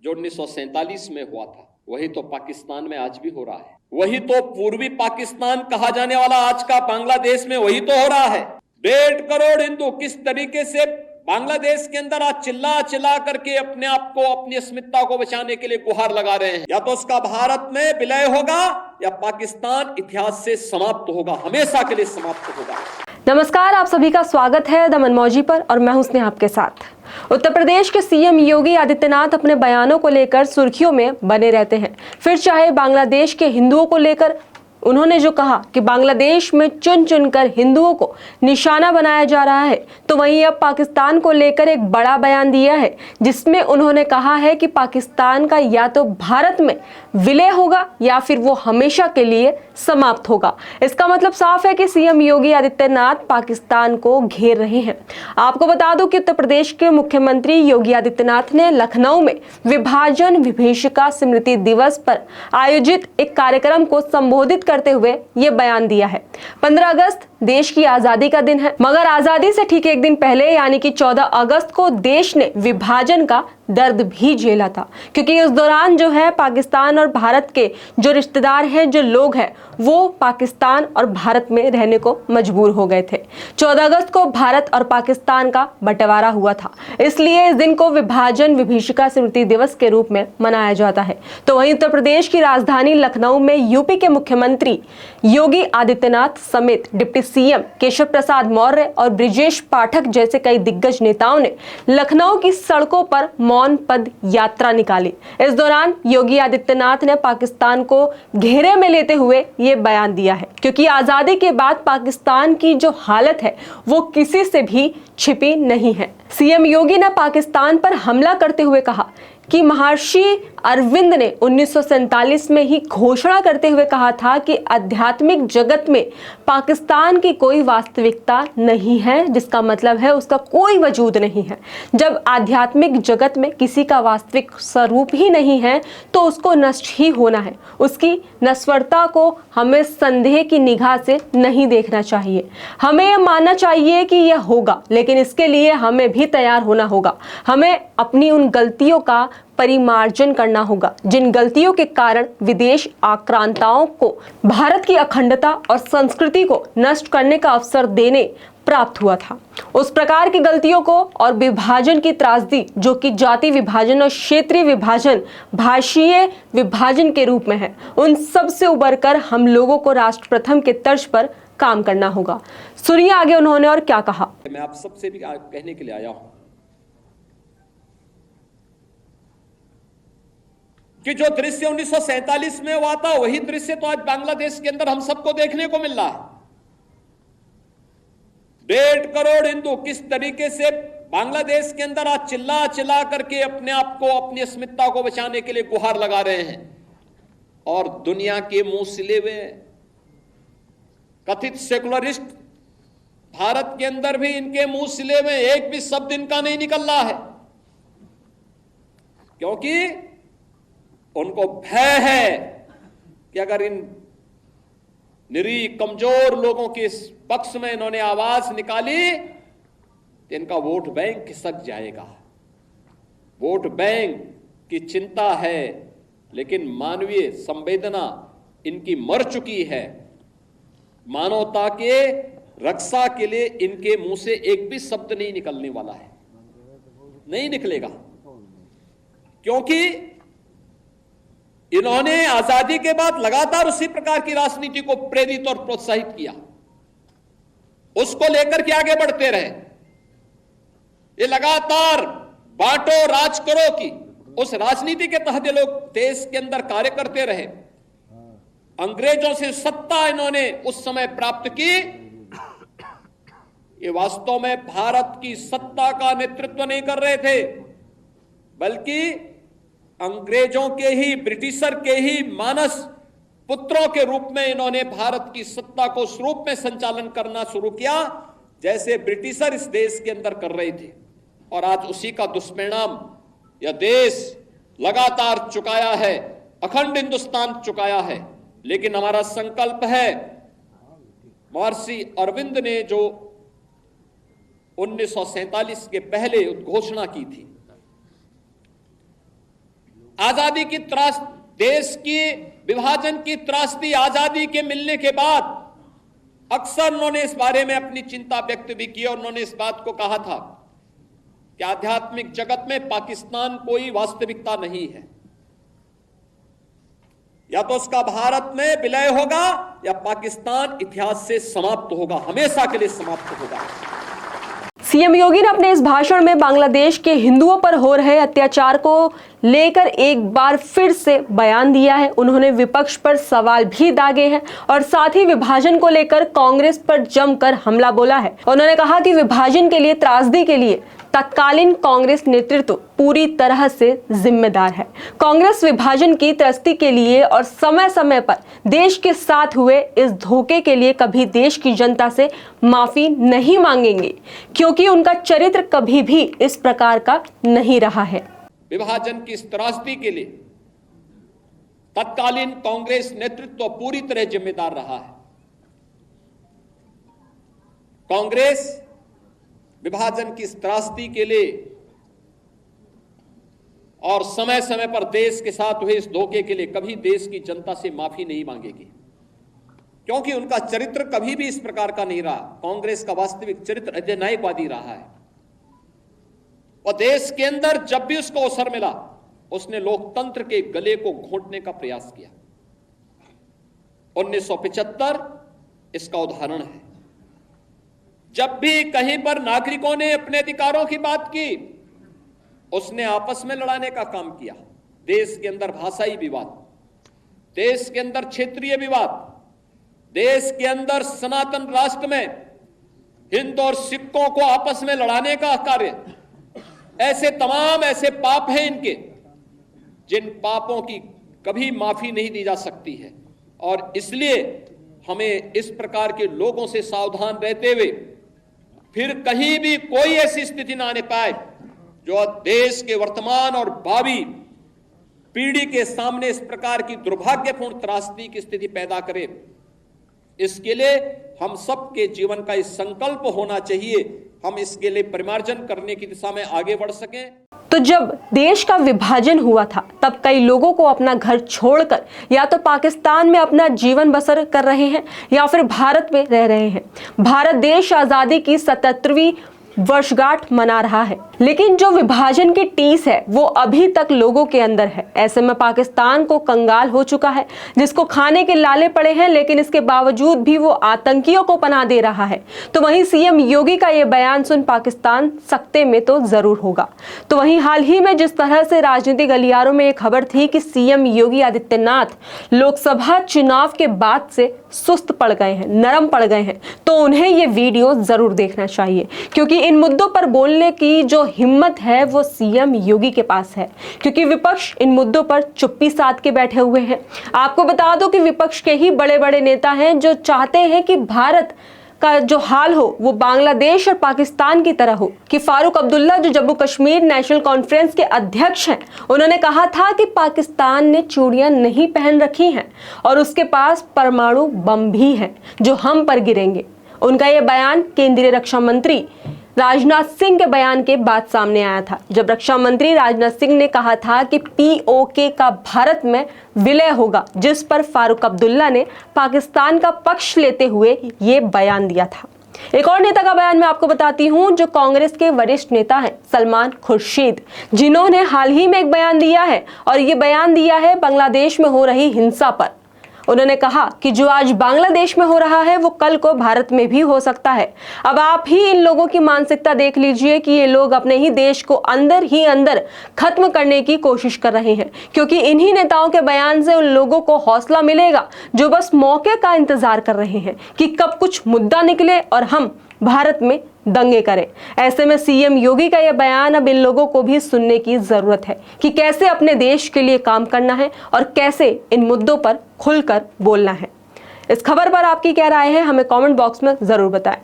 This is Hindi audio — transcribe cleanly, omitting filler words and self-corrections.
जो 1947 में हुआ था वही तो पाकिस्तान में आज भी हो रहा है। वही तो पूर्वी पाकिस्तान कहा जाने वाला आज का बांग्लादेश में वही तो हो रहा है। 1.5 करोड़ हिंदू किस तरीके से बांग्लादेश के अंदर आज चिल्ला चिल्ला करके अपने आप को, अपनी अस्मिता को बचाने के लिए गुहार लगा रहे हैं। या तो उसका भारत में विलय होगा या पाकिस्तान इतिहास से समाप्त होगा, हमेशा के लिए समाप्त होगा। नमस्कार, आप सभी का स्वागत है द मनमौजी पर और मैं हूं स्नेहा आपके साथ। उत्तर प्रदेश के सीएम योगी आदित्यनाथ अपने बयानों को लेकर सुर्खियों में बने रहते हैं। फिर चाहे बांग्लादेश के हिंदुओं को लेकर उन्होंने जो कहा कि बांग्लादेश में चुन चुनकर हिंदुओं को निशाना बनाया जा रहा है, तो वहीं अब पाकिस्तान को लेकर एक बड़ा बयान दिया है जिसमें उन्होंने कहा है कि पाकिस्तान का या तो भारत में विलय होगा या फिर वो हमेशा के लिए समाप्त होगा। इसका मतलब साफ है कि सीएम योगी आदित्यनाथ पाकिस्तान को घेर रहे हैं। आपको बता दूं कि उत्तर प्रदेश के मुख्यमंत्री योगी आदित्यनाथ ने लखनऊ में विभाजन विभीषिका स्मृति दिवस पर आयोजित एक कार्यक्रम को संबोधित करते हुए ये बयान दिया है। 15 अगस्त देश की आजादी का दिन है, मगर आजादी से ठीक एक दिन पहले यानी कि 14 अगस्त को देश ने विभाजन का दर्द भी झेला था, क्योंकि उस दौरान जो है पाकिस्तान और भारत के जो रिश्तेदार हैं, जो लोग हैं, वो पाकिस्तान और भारत में रहने को मजबूर हो गए थे। 14 अगस्त को भारत और पाकिस्तान का बंटवारा हुआ था, इसलिए इस दिन को विभाजन विभीषिका स्मृति दिवस के रूप में मनाया जाता है। तो वहीं उत्तर प्रदेश की राजधानी लखनऊ में यूपी के मुख्यमंत्री योगी आदित्यनाथ समेत डिप्टी सीएम केशव प्रसाद मौर्य और ब्रिजेश पाठक जैसे कई दिग्गज नेताओं ने लखनऊ की सड़कों पर मौन पद यात्रा निकाली। इस दौरान योगी आदित्यनाथ ने पाकिस्तान को घेरे में लेते हुए ये बयान दिया है, क्योंकि आजादी के बाद पाकिस्तान की जो हालत है वो किसी से भी छिपी नहीं है। सीएम योगी ने पाकिस्तान पर हमला करते हुए कहा कि महर्षि अरविंद ने 1947 में ही घोषणा करते हुए कहा था कि आध्यात्मिक जगत में पाकिस्तान की कोई वास्तविकता नहीं है, जिसका मतलब है उसका कोई वजूद नहीं है। जब आध्यात्मिक जगत में किसी का वास्तविक स्वरूप ही नहीं है तो उसको नष्ट ही होना है। उसकी नश्वरता को हमें संदेह की निगाह से नहीं देखना चाहिए। हमें यह मानना चाहिए कि यह होगा, लेकिन इसके लिए हमें भी तैयार होना होगा। हमें अपनी उन गलतियों का परिमार्जन करना होगा जिन गलतियों के कारण विदेश आक्रांताओं को भारत की अखंडता और संस्कृति को नष्ट करने का अवसर देने प्राप्त हुआ था। उस प्रकार की गलतियों को और विभाजन की त्रासदी जो कि जाति विभाजन और क्षेत्रीय विभाजन, भाषीय विभाजन के रूप में है, उन सब से उबरकर हम लोगों को राष्ट्र प्रथम के तर्ज पर काम करना होगा। सुनिए आगे उन्होंने और क्या कहा। मैं आप सबसे भी कहने के लिए आया हूं कि जो दृश्य 1947 में हुआ था वही दृश्य तो आज बांग्लादेश के अंदर हम सबको देखने को मिल रहा है। 1.5 करोड़ हिंदू किस तरीके से बांग्लादेश के अंदर आज चिल्ला चिल्ला करके अपने आप को, अपनी अस्मिता को बचाने के लिए गुहार लगा रहे हैं, और दुनिया के मुंह सिले हुए कथित सेकुलरिस्ट भारत के अंदर भी इनके मुंह सिले हुए एक भी शब्द इनका नहीं निकल रहा है, क्योंकि उनको भय है कि अगर इन निरीह कमजोर लोगों के इस पक्ष में इन्होंने आवाज निकाली तो इनका वोट बैंक खिसक जाएगा। वोट बैंक की चिंता है, लेकिन मानवीय संवेदना इनकी मर चुकी है। मानवता के रक्षा के लिए इनके मुंह से एक भी शब्द नहीं निकलने वाला है, नहीं निकलेगा, क्योंकि इन्होंने आजादी के बाद लगातार उसी प्रकार की राजनीति को प्रेरित और प्रोत्साहित किया, उसको लेकर के आगे बढ़ते रहे। ये लगातार बांटो राज करो की उस राजनीति के तहत ये लोग देश के अंदर कार्य करते रहे। अंग्रेजों से सत्ता इन्होंने उस समय प्राप्त की। ये वास्तव में भारत की सत्ता का नेतृत्व नहीं कर रहे थे, बल्कि अंग्रेजों के ही, ब्रिटिशर के ही मानस पुत्रों के रूप में इन्होंने भारत की सत्ता को उस रूप में संचालन करना शुरू किया जैसे ब्रिटिशर इस देश के अंदर कर रहे थे। और आज उसी का दुष्परिणाम यह देश लगातार चुकाया है, अखंड हिंदुस्तान चुकाया है। लेकिन हमारा संकल्प है, महर्षि अरविंद ने जो 1947 के पहले घोषणा की थी आजादी की देश की विभाजन की त्रासदी आजादी के मिलने के बाद अक्सर उन्होंने इस बारे में अपनी चिंता व्यक्त भी की और उन्होंने इस बात को कहा था कि आध्यात्मिक जगत में पाकिस्तान कोई वास्तविकता नहीं है, या तो उसका भारत में विलय होगा या पाकिस्तान इतिहास से समाप्त होगा, हमेशा के लिए समाप्त होगा। सीएम योगी ने अपने इस भाषण में बांग्लादेश के हिंदुओं पर हो रहे अत्याचार को लेकर एक बार फिर से बयान दिया है। उन्होंने विपक्ष पर सवाल भी दागे हैं और साथ ही विभाजन को लेकर कांग्रेस पर जमकर हमला बोला है। उन्होंने कहा कि विभाजन के लिए, त्रासदी के लिए तत्कालीन कांग्रेस नेतृत्व पूरी तरह से जिम्मेदार है। कांग्रेस विभाजन की त्रस्ती के लिए और समय समय पर देश के साथ हुए इस धोखे के लिए कभी देश की जनता से माफी नहीं मांगेंगे, क्योंकि उनका चरित्र कभी भी इस प्रकार का नहीं रहा है। विभाजन की इस त्रासदी के लिए तत्कालीन कांग्रेस नेतृत्व पूरी तरह जिम्मेदार रहा है। कांग्रेस विभाजन की इस त्रासदी के लिए और समय समय पर देश के साथ हुए इस धोखे के लिए कभी देश की जनता से माफी नहीं मांगेगी, क्योंकि उनका चरित्र कभी भी इस प्रकार का नहीं रहा। कांग्रेस का वास्तविक चरित्र अधिनायकवादी रहा है और देश के अंदर जब भी उसको अवसर मिला उसने लोकतंत्र के गले को घोंटने का प्रयास किया। 1975 इसका उदाहरण है। जब भी कहीं पर नागरिकों ने अपने अधिकारों की बात की, उसने आपस में लड़ाने का काम किया। देश के अंदर भाषाई विवाद, देश के अंदर क्षेत्रीय विवाद, देश के अंदर सनातन राष्ट्र में हिंदू और सिखों को आपस में लड़ाने का कार्य, ऐसे तमाम ऐसे पाप हैं इनके, जिन पापों की कभी माफी नहीं दी जा सकती है। और इसलिए हमें इस प्रकार के लोगों से सावधान रहते हुए फिर कहीं भी कोई ऐसी स्थिति ना आने पाए जो देश के वर्तमान और भावी पीढ़ी के सामने इस प्रकार की दुर्भाग्यपूर्ण त्रासदी की स्थिति पैदा करे। इसके लिए हम सबके जीवन का इस संकल्प होना चाहिए, हम इसके लिए परिमार्जन करने की दिशा में आगे बढ़ सकें। तो जब देश का विभाजन हुआ था तब कई लोगों को अपना घर छोड़कर या तो पाकिस्तान में अपना जीवन बसर कर रहे हैं या फिर भारत में रह रहे हैं। भारत देश आजादी की 77वीं वर्षगांठ मना रहा है, लेकिन जो विभाजन की टीस है वो अभी तक लोगों के अंदर है। ऐसे में पाकिस्तान को कंगाल हो चुका है, जिसको खाने के लाले पड़े हैं, लेकिन इसके बावजूद भी वो आतंकियों को पनाह दे रहा है। तो वहीं सीएम योगी का ये बयान सुन पाकिस्तान सख्ते में तो जरूर होगा। तो वहीं हाल ही में जिस तरह से राजनीतिक गलियारों में एक खबर थी कि सीएम योगी आदित्यनाथ लोकसभा चुनाव के बाद से सुस्त पड़ गए हैं, नरम पड़ गए हैं, तो उन्हें ये वीडियो जरूर देखना चाहिए, क्योंकि इन मुद्दों पर बोलने की जो हिम्मत है वो सीएम योगी के पास है, क्योंकि विपक्ष इन मुद्दों पर चुप्पी साध के बैठे हुए हैं। आपको बता दो कि विपक्ष के ही बड़े बड़े नेता हैं जो चाहते हैं कि भारत का जो हाल हो वो बांग्लादेश और पाकिस्तान की तरह हो। कि फारूक अब्दुल्ला जो जम्मू कश्मीर नेशनल कॉन्फ्रेंस के अध्यक्ष हैं, उन्होंने कहा था कि पाकिस्तान ने चूड़ियां नहीं पहन रखी हैं और उसके पास परमाणु बम भी हैं जो हम पर गिरेंगे। उनका यह बयान केंद्रीय रक्षा मंत्री राजनाथ सिंह के बयान के बाद सामने आया था, जब रक्षा मंत्री राजनाथ सिंह ने कहा था कि पीओके का भारत में विलय होगा, जिस पर फारूक अब्दुल्ला ने पाकिस्तान का पक्ष लेते हुए ये बयान दिया था। एक और नेता का बयान मैं आपको बताती हूं, जो कांग्रेस के वरिष्ठ नेता हैं सलमान खुर्शीद, जिन्होंने हाल ही में एक बयान दिया है और ये बयान दिया है बांग्लादेश में हो रही हिंसा पर। उन्होंने कहा कि जो आज बांग्लादेश में हो रहा है वो कल को भारत में भी हो सकता है। अब आप ही इन लोगों की मानसिकता देख लीजिए कि ये लोग अपने ही देश को अंदर ही अंदर खत्म करने की कोशिश कर रहे हैं, क्योंकि इन्हीं नेताओं के बयान से उन लोगों को हौसला मिलेगा जो बस मौके का इंतजार कर रहे हैं कि कब कुछ मुद्दा निकले और हम भारत में दंगे करें। ऐसे में सीएम योगी का यह बयान अब इन लोगों को भी सुनने की जरूरत है कि कैसे अपने देश के लिए काम करना है और कैसे इन मुद्दों पर खुलकर बोलना है। इस खबर पर आपकी क्या राय है, हमें कमेंट बॉक्स में जरूर बताएं।